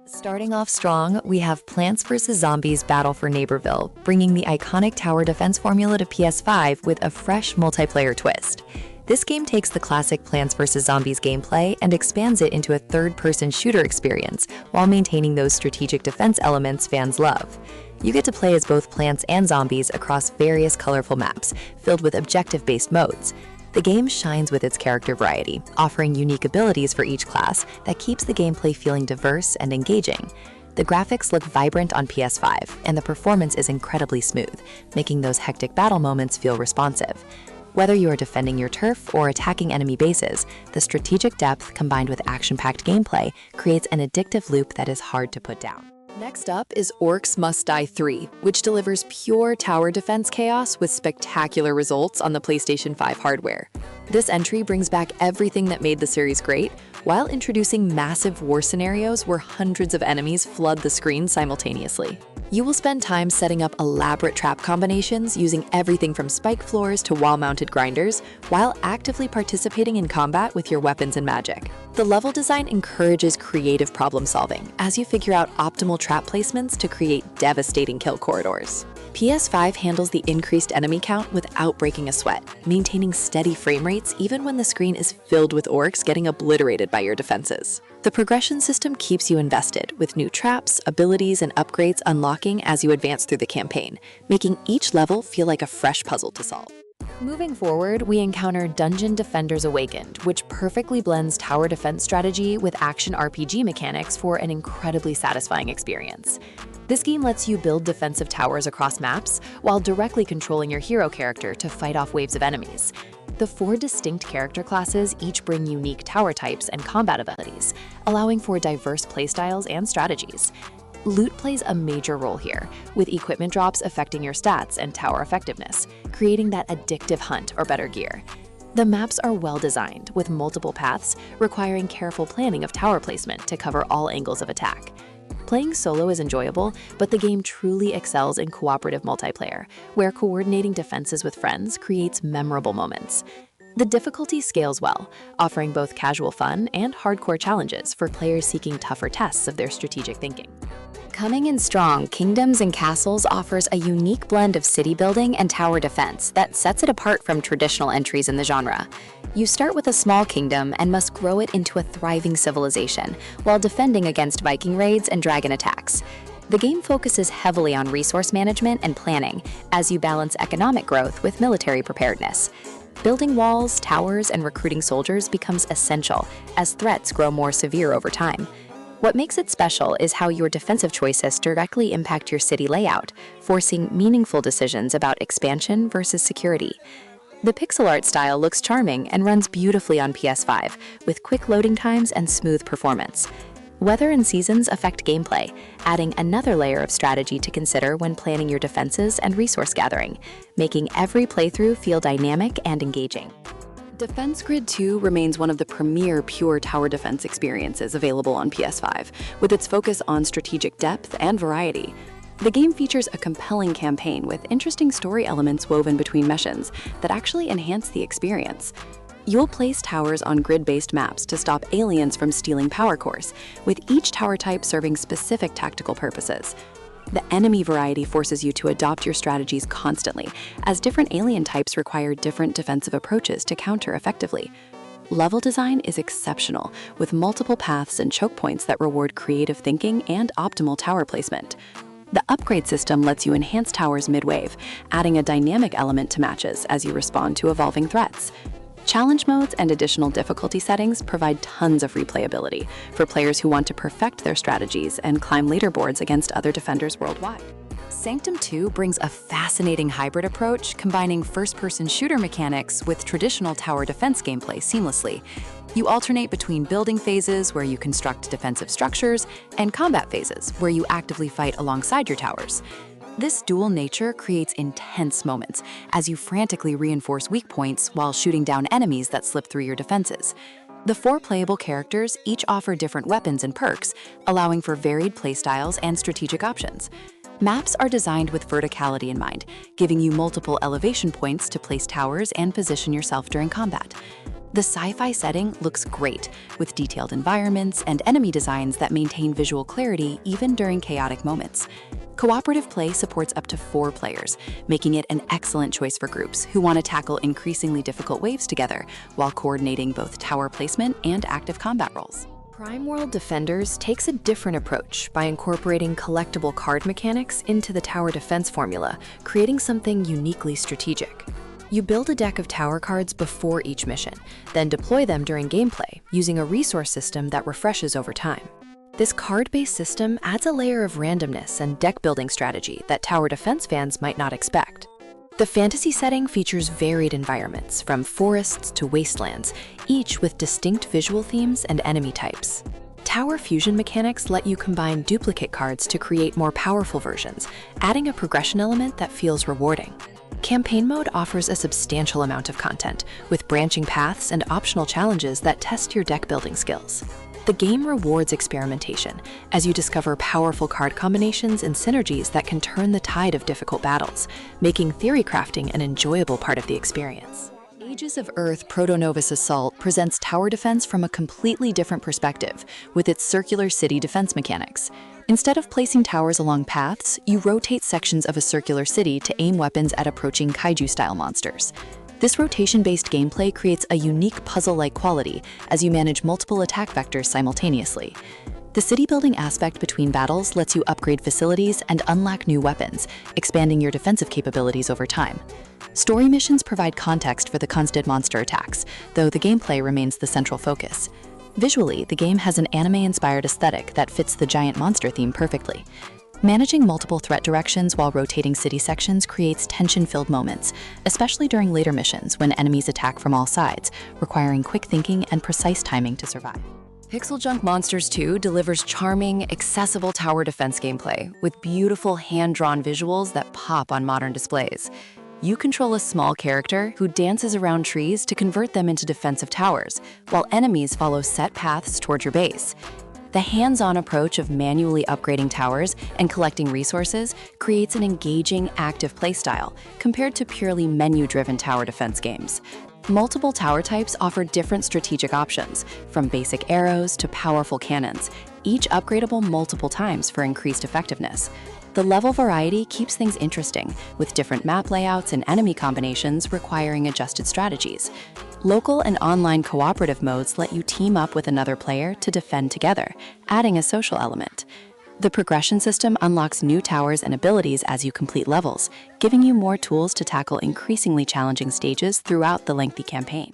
Starting off strong, we have Plants vs. Zombies Battle for Neighborville, bringing the iconic tower defense formula to PS5 with a fresh multiplayer twist. This game takes the classic Plants vs. Zombies gameplay and expands it into a third-person shooter experience while maintaining those strategic defense elements fans love. You get to play as both plants and zombies across various colorful maps, filled with objective-based modes. The game shines with its character variety, offering unique abilities for each class that keeps the gameplay feeling diverse and engaging. The graphics look vibrant on PS5, and the performance is incredibly smooth, making those hectic battle moments feel responsive. Whether you are defending your turf or attacking enemy bases, the strategic depth combined with action-packed gameplay creates an addictive loop that is hard to put down. Next up is Orcs Must Die 3, which delivers pure tower defense chaos with spectacular results on the PlayStation 5 hardware. This entry brings back everything that made the series great, while introducing massive war scenarios where hundreds of enemies flood the screen simultaneously. You will spend time setting up elaborate trap combinations using everything from spike floors to wall-mounted grinders, while actively participating in combat with your weapons and magic. The level design encourages creative problem solving as you figure out optimal trap placements to create devastating kill corridors. PS5 handles the increased enemy count without breaking a sweat, maintaining steady frame rates even when the screen is filled with orcs getting obliterated by your defenses. The progression system keeps you invested, with new traps, abilities, and upgrades unlocking as you advance through the campaign, making each level feel like a fresh puzzle to solve. Moving forward, we encounter Dungeon Defenders Awakened, which perfectly blends tower defense strategy with action RPG mechanics for an incredibly satisfying experience. This game lets you build defensive towers across maps while directly controlling your hero character to fight off waves of enemies. The 4 distinct character classes each bring unique tower types and combat abilities, allowing for diverse playstyles and strategies. Loot plays a major role here, with equipment drops affecting your stats and tower effectiveness, creating that addictive hunt or better gear. The maps are well designed, with multiple paths requiring careful planning of tower placement to cover all angles of attack. Playing solo is enjoyable, but the game truly excels in cooperative multiplayer, where coordinating defenses with friends creates memorable moments. The difficulty scales well, offering both casual fun and hardcore challenges for players seeking tougher tests of their strategic thinking. Coming in strong, Kingdoms and Castles offers a unique blend of city building and tower defense that sets it apart from traditional entries in the genre. You start with a small kingdom and must grow it into a thriving civilization, while defending against Viking raids and dragon attacks. The game focuses heavily on resource management and planning as you balance economic growth with military preparedness. Building walls, towers, and recruiting soldiers becomes essential as threats grow more severe over time. What makes it special is how your defensive choices directly impact your city layout, forcing meaningful decisions about expansion versus security. The pixel art style looks charming and runs beautifully on PS5, with quick loading times and smooth performance. Weather and seasons affect gameplay, adding another layer of strategy to consider when planning your defenses and resource gathering, making every playthrough feel dynamic and engaging. Defense Grid 2 remains one of the premier pure tower defense experiences available on PS5, with its focus on strategic depth and variety. The game features a compelling campaign with interesting story elements woven between missions that actually enhance the experience. You'll place towers on grid-based maps to stop aliens from stealing power cores, with each tower type serving specific tactical purposes. The enemy variety forces you to adopt your strategies constantly, as different alien types require different defensive approaches to counter effectively. Level design is exceptional, with multiple paths and choke points that reward creative thinking and optimal tower placement. The upgrade system lets you enhance towers mid-wave, adding a dynamic element to matches as you respond to evolving threats. Challenge modes and additional difficulty settings provide tons of replayability for players who want to perfect their strategies and climb leaderboards against other defenders worldwide. Sanctum 2 brings a fascinating hybrid approach, combining first-person shooter mechanics with traditional tower defense gameplay seamlessly. You alternate between building phases, where you construct defensive structures, and combat phases, where you actively fight alongside your towers. This dual nature creates intense moments as you frantically reinforce weak points while shooting down enemies that slip through your defenses. The 4 playable characters each offer different weapons and perks, allowing for varied playstyles and strategic options. Maps are designed with verticality in mind, giving you multiple elevation points to place towers and position yourself during combat. The sci-fi setting looks great, with detailed environments and enemy designs that maintain visual clarity even during chaotic moments. Cooperative play supports up to 4 players, making it an excellent choice for groups who want to tackle increasingly difficult waves together while coordinating both tower placement and active combat roles. Prime World Defenders takes a different approach by incorporating collectible card mechanics into the tower defense formula, creating something uniquely strategic. You build a deck of tower cards before each mission, then deploy them during gameplay using a resource system that refreshes over time. This card-based system adds a layer of randomness and deck-building strategy that tower defense fans might not expect. The fantasy setting features varied environments, from forests to wastelands, each with distinct visual themes and enemy types. Tower fusion mechanics let you combine duplicate cards to create more powerful versions, adding a progression element that feels rewarding. Campaign mode offers a substantial amount of content, with branching paths and optional challenges that test your deck-building skills. The game rewards experimentation, as you discover powerful card combinations and synergies that can turn the tide of difficult battles, making theory crafting an enjoyable part of the experience. Aegis of Earth Protonovus Assault presents tower defense from a completely different perspective, with its circular city defense mechanics. Instead of placing towers along paths, you rotate sections of a circular city to aim weapons at approaching kaiju-style monsters. This rotation-based gameplay creates a unique puzzle-like quality as you manage multiple attack vectors simultaneously. The city-building aspect between battles lets you upgrade facilities and unlock new weapons, expanding your defensive capabilities over time. Story missions provide context for the constant monster attacks, though the gameplay remains the central focus. Visually, the game has an anime-inspired aesthetic that fits the giant monster theme perfectly. Managing multiple threat directions while rotating city sections creates tension-filled moments, especially during later missions when enemies attack from all sides, requiring quick thinking and precise timing to survive. PixelJunk Monsters 2 delivers charming, accessible tower defense gameplay with beautiful hand-drawn visuals that pop on modern displays. You control a small character who dances around trees to convert them into defensive towers, while enemies follow set paths toward your base. The hands-on approach of manually upgrading towers and collecting resources creates an engaging, active playstyle compared to purely menu-driven tower defense games. Multiple tower types offer different strategic options, from basic arrows to powerful cannons, each upgradable multiple times for increased effectiveness. The level variety keeps things interesting, with different map layouts and enemy combinations requiring adjusted strategies. Local and online cooperative modes let you team up with another player to defend together, adding a social element. The progression system unlocks new towers and abilities as you complete levels, giving you more tools to tackle increasingly challenging stages throughout the lengthy campaign.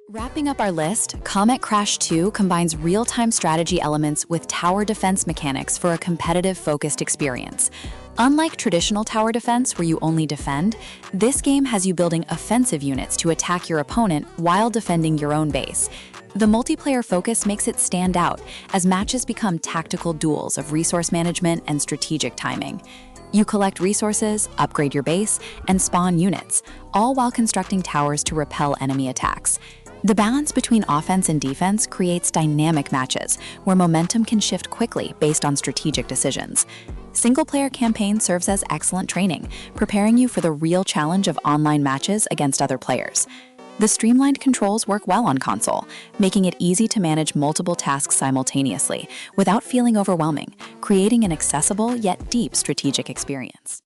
Wrapping up our list, Comet Crash 2 combines real-time strategy elements with tower defense mechanics for a competitive-focused experience. Unlike traditional tower defense where you only defend, this game has you building offensive units to attack your opponent while defending your own base. The multiplayer focus makes it stand out, as matches become tactical duels of resource management and strategic timing. You collect resources, upgrade your base, and spawn units, all while constructing towers to repel enemy attacks. The balance between offense and defense creates dynamic matches, where momentum can shift quickly based on strategic decisions. Single-player campaign serves as excellent training, preparing you for the real challenge of online matches against other players. The streamlined controls work well on console, making it easy to manage multiple tasks simultaneously without feeling overwhelming, creating an accessible yet deep strategic experience.